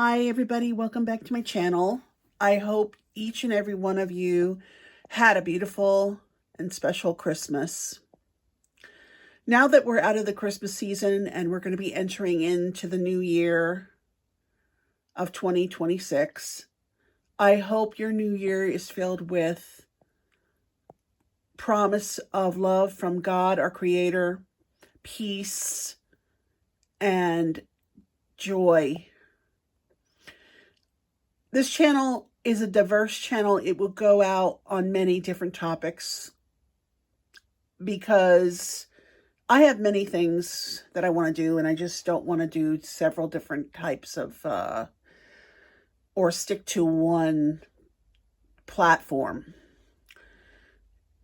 Hi, everybody. Welcome back to my channel. I hope each and every one of you had a beautiful and special Christmas. Now that we're out of the Christmas season and we're going to be entering into the new year of 2026, I hope your new year is filled with promise of love from God, our Creator, peace, and joy. This channel is a diverse channel. It will go out on many different topics because I have many things that I want to do, and I just don't want to do several different types of or stick to one platform.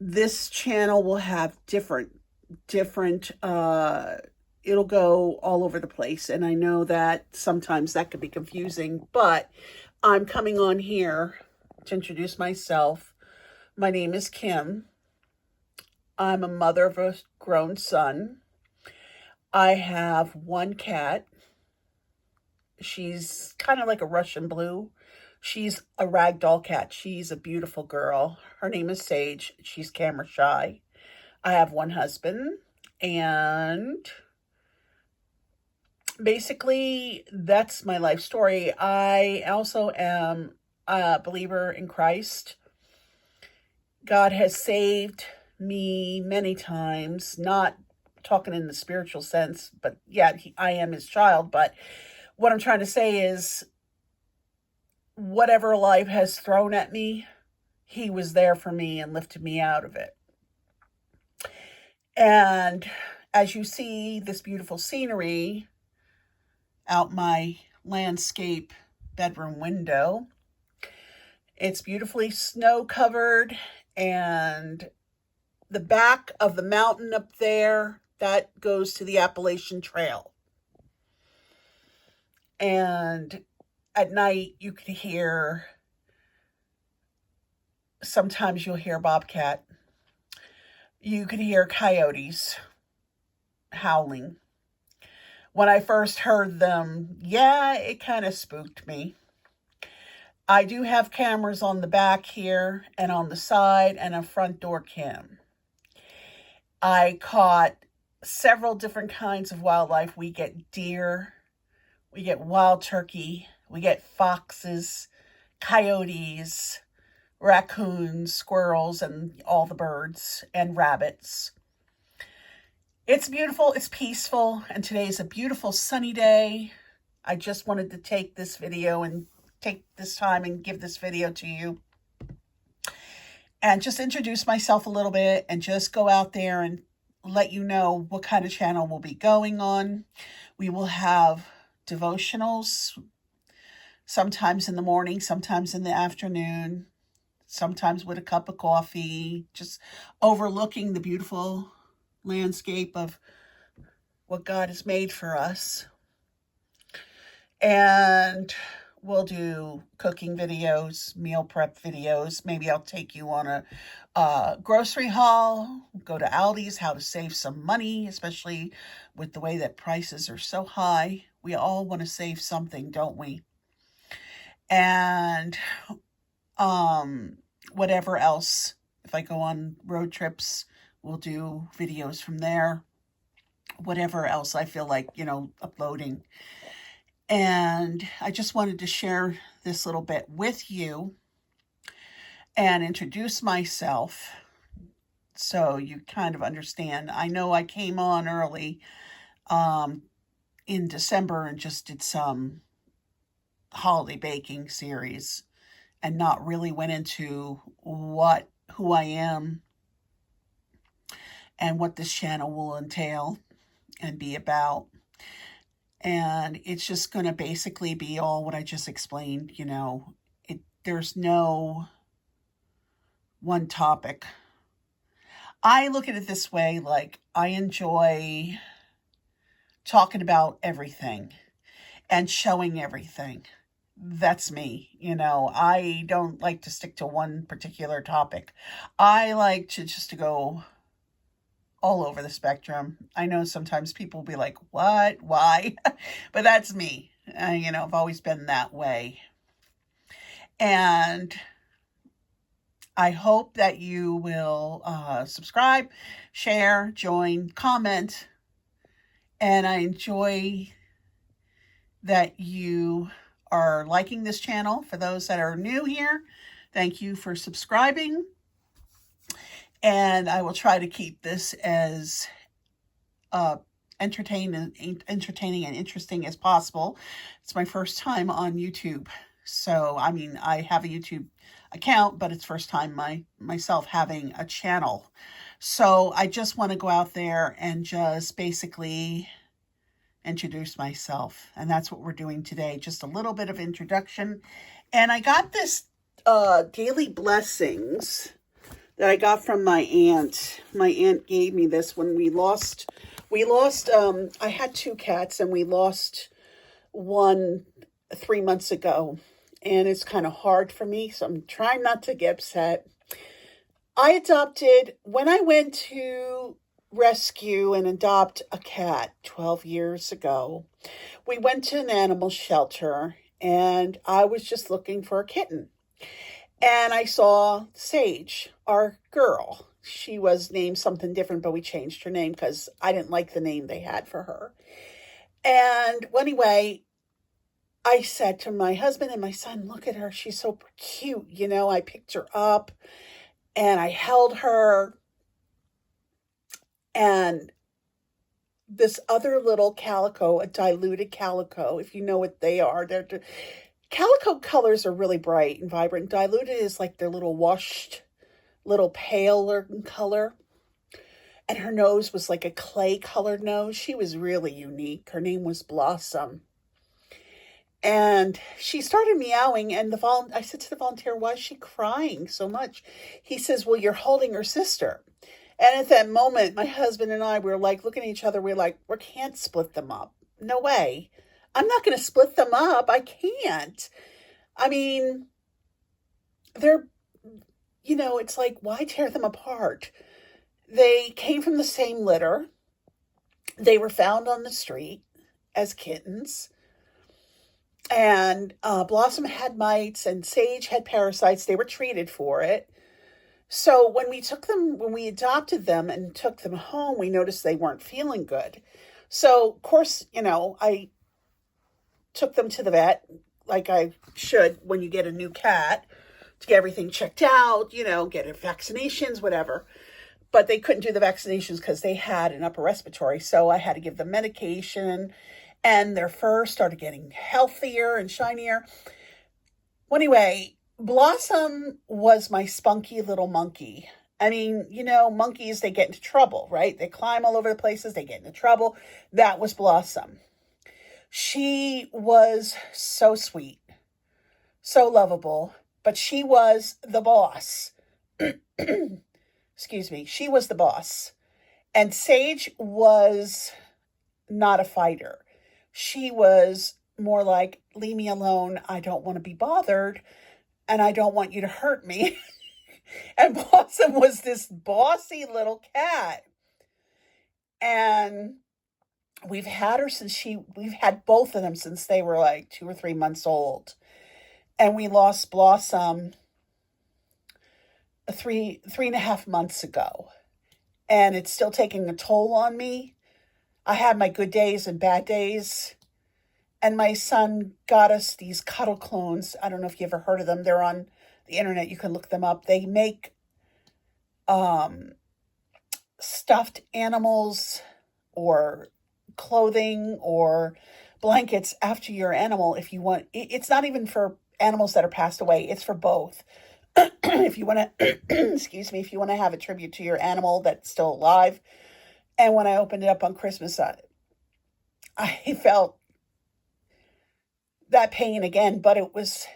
This channel will have different it'll go all over the place, and I know that sometimes that could be confusing, but I'm coming on here to introduce myself. My name is Kim. I'm a mother of a grown son. I have one cat. She's kind of like a Russian blue. She's a ragdoll cat. She's a beautiful girl. Her name is Sage. She's camera shy. I have one husband, and basically that's my life story. I also am a believer in Christ. God has saved me many times, not talking in the spiritual sense, but yeah, I am his child. But what I'm trying to say is whatever life has thrown at me, he was there for me and lifted me out of it. And as you see this beautiful scenery out my landscape bedroom window, it's beautifully snow covered, and the back of the mountain up there, that goes to the Appalachian Trail. And at night you can hear, sometimes you'll hear bobcat. You can hear coyotes howling. When I first heard them, yeah, it kind of spooked me. I do have cameras on the back here and on the side and a front door cam. I caught several different kinds of wildlife. We get deer, we get wild turkey, we get foxes, coyotes, raccoons, squirrels, and all the birds, and rabbits. It's beautiful, it's peaceful, and today's a beautiful sunny day. I just wanted to take this video and take this time and give this video to you and just introduce myself a little bit and just go out there and let you know what kind of channel we'll be going on. We will have devotionals, sometimes in the morning, sometimes in the afternoon, sometimes with a cup of coffee, just overlooking the beautiful landscape of what God has made for us. And we'll do cooking videos, meal prep videos. Maybe I'll take you on a grocery haul, go to Aldi's, how to save some money, especially with the way that prices are so high. We all want to save something, don't we? And whatever else. If I go on road trips, we'll do videos from there. Whatever else I feel like, uploading. And I just wanted to share this little bit with you and introduce myself so you kind of understand. I know I came on early in December and just did some holiday baking series and not really went into who I am and what this channel will entail and be about. And it's just going to basically be all what I just explained. There's no one topic. I look at it this way, like I enjoy talking about everything and showing everything. That's me. I don't like to stick to one particular topic. I like to go all over the spectrum. I know sometimes people will be like, what? Why? But that's me. I've always been that way. And I hope that you will subscribe, share, join, comment. And I enjoy that you are liking this channel. For those that are new here, thank you for subscribing. And I will try to keep this as entertaining and interesting as possible. It's my first time on YouTube. So, I have a YouTube account, but it's first time myself having a channel. So I just want to go out there and just basically introduce myself. And that's what we're doing today. Just a little bit of introduction. And I got this Daily Blessings that I got from my aunt. My aunt gave me this when we lost, I had 2 cats and we lost one 3 months ago. And it's kind of hard for me, so I'm trying not to get upset. When I went to rescue and adopt a cat 12 years ago, we went to an animal shelter and I was just looking for a kitten. And I saw Sage, our girl. She was named something different, but we changed her name because I didn't like the name they had for her. And anyway, I said to my husband and my son, look at her. She's so cute. I picked her up and I held her. And this other little calico, a diluted calico, if you know what they are, calico colors are really bright and vibrant. Diluted is like their little washed, little paler color. And her nose was like a clay colored nose. She was really unique. Her name was Blossom. And she started meowing, and I said to the volunteer, why is she crying so much? He says, well, you're holding her sister. And at that moment, my husband and I were like looking at each other. We're like, we can't split them up. No way. I'm not going to split them up. I can't. They're, it's like, why tear them apart? They came from the same litter. They were found on the street as kittens. And Blossom had mites and Sage had parasites. They were treated for it. So when we adopted them and took them home, we noticed they weren't feeling good. So, of course, I took them to the vet, like I should when you get a new cat, to get everything checked out, get vaccinations, whatever. But they couldn't do the vaccinations because they had an upper respiratory. So I had to give them medication. And their fur started getting healthier and shinier. Well, anyway, Blossom was my spunky little monkey. Monkeys, they get into trouble, right? They climb all over the places. They get into trouble. That was Blossom. She was so sweet, so lovable, but she was the boss. Excuse me. She was the boss. And Sage was not a fighter. She was more like, leave me alone. I don't want to be bothered. And I don't want you to hurt me. And Blossom was this bossy little cat. And we've had both of them since they were like 2 or 3 months old. And we lost Blossom 3.5 months ago. And it's still taking a toll on me. I had my good days and bad days. And my son got us these cuddle clones. I don't know if you ever heard of them. They're on the internet. You can look them up. They make stuffed animals or clothing or blankets after your animal if you want. It's not even for animals that are passed away. It's for both. If you want to, excuse me, if you want to have a tribute to your animal that's still alive. And when I opened it up on Christmas, I felt that pain again, but it was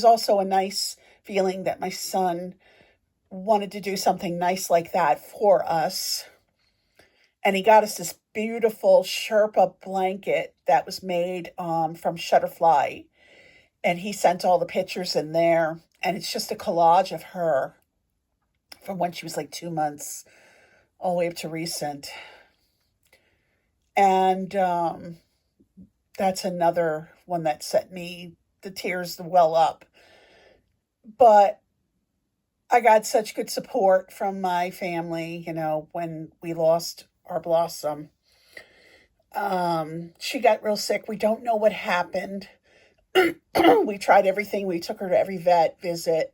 also a nice feeling that my son wanted to do something nice like that for us. And he got us this beautiful Sherpa blanket that was made from Shutterfly. And he sent all the pictures in there. And it's just a collage of her from when she was like 2 months all the way up to recent. And that's another one that sent me the tears to well up. But I got such good support from my family, when we lost our Blossom. She got real sick. We don't know what happened. We tried everything. We took her to every vet visit.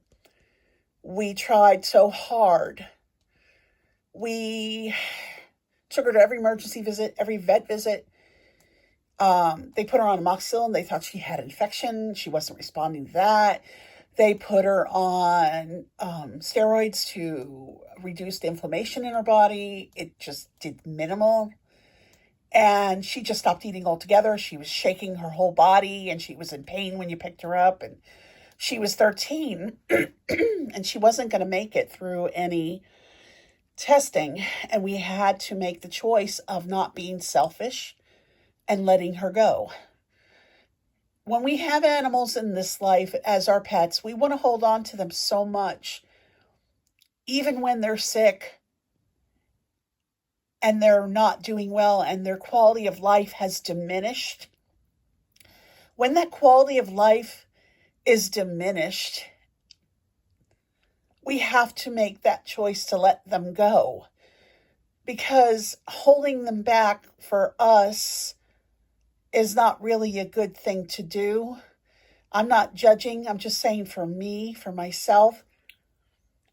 We tried so hard. We took her to every emergency visit, every vet visit. They put her on amoxicillin. They thought she had infection. She wasn't responding to that. They put her on steroids to reduce the inflammation in her body. It just did minimal. And she just stopped eating altogether. She was shaking her whole body, and she was in pain when you picked her up. And she was 13, and she wasn't going to make it through any testing. And we had to make the choice of not being selfish and letting her go. When we have animals in this life as our pets, we want to hold on to them so much, even when they're sick and they're not doing well and their quality of life has diminished. When that quality of life is diminished, we have to make that choice to let them go, because holding them back for us is not really a good thing to do. I'm not judging. I'm just saying, for me, for myself,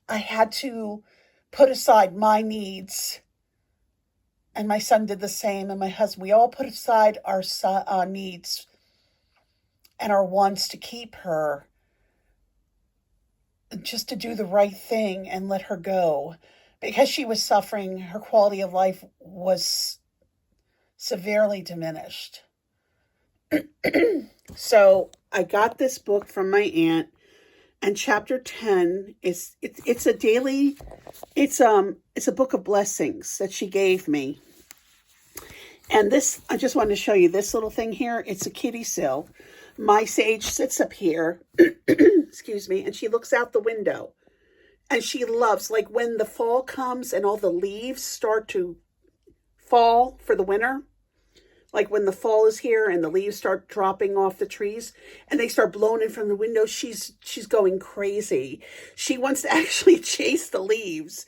I had to put aside my needs, and my son did the same, and my husband. We all put aside our needs and our wants to keep her, just to do the right thing and let her go, because she was suffering. Her quality of life was severely diminished. So I got this book from my aunt, and chapter 10 it's a daily, it's a book of blessings that she gave me. And this, I just wanted to show you this little thing here. It's a kitty sill. My Sage sits up here, excuse me, and she looks out the window, and she loves, like, when the fall comes and all the leaves start to fall for the winter. Like when the fall is here and the leaves start dropping off the trees and they start blowing in from the window, she's going crazy. She wants to actually chase the leaves.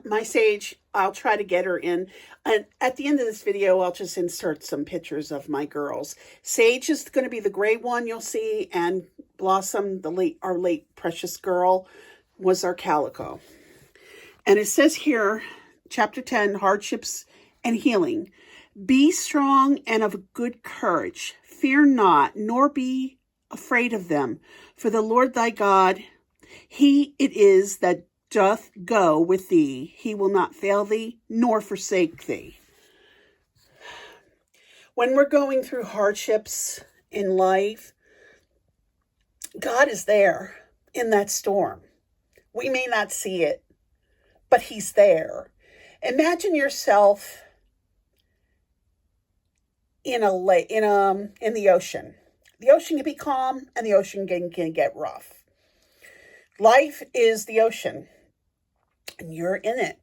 My Sage, I'll try to get her in. And at the end of this video, I'll just insert some pictures of my girls. Sage is going to be the gray one you'll see, and Blossom, our late precious girl, was our calico. And it says here, chapter 10, hardships and healing. Be strong and of good courage. Fear not, nor be afraid of them. For the Lord thy God, he it is that doth go with thee. He will not fail thee, nor forsake thee. When we're going through hardships in life, God is there in that storm. We may not see it, but he's there. Imagine yourself in a lake, in the ocean. The ocean can be calm, and the ocean can get rough. Life is the ocean, and you're in it,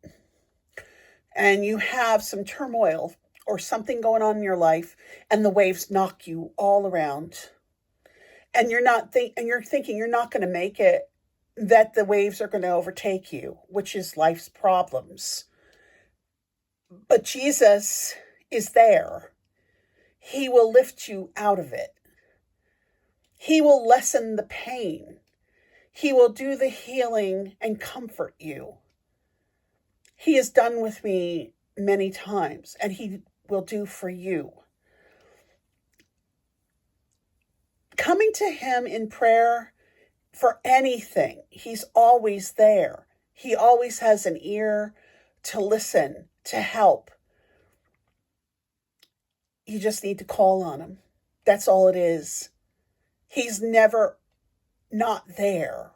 and you have some turmoil or something going on in your life, and the waves knock you all around, and you're thinking you're not going to make it, that the waves are going to overtake you, which is life's problems. But Jesus is there. He will lift you out of it. He will lessen the pain. He will do the healing and comfort you. He has done with me many times, and he will do for you. Coming to him in prayer for anything, he's always there. He always has an ear to listen, to help. You just need to call on him. That's all it is. He's never not there.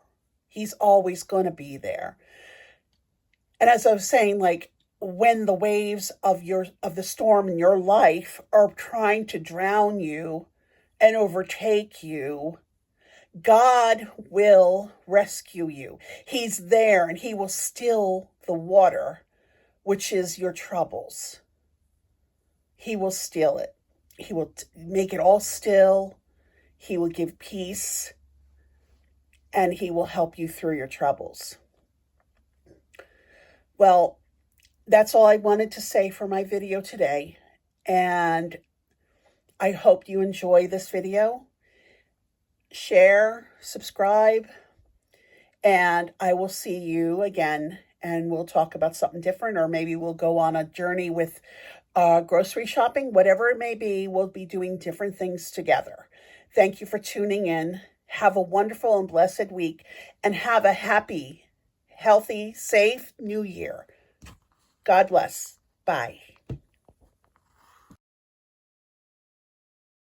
He's always going to be there. And as I was saying, like, when the waves of the storm in your life are trying to drown you and overtake you, God will rescue you. He's there, and he will still the water, which is your troubles. He will still it. He will make it all still. He will give peace, and he will help you through your troubles. Well, that's all I wanted to say for my video today. And I hope you enjoy this video. Share, subscribe, and I will see you again, and we'll talk about something different, or maybe we'll go on a journey with grocery shopping. Whatever it may be, we'll be doing different things together. Thank you for tuning in. Have a wonderful and blessed week, and have a happy, healthy, safe new year. God bless. Bye.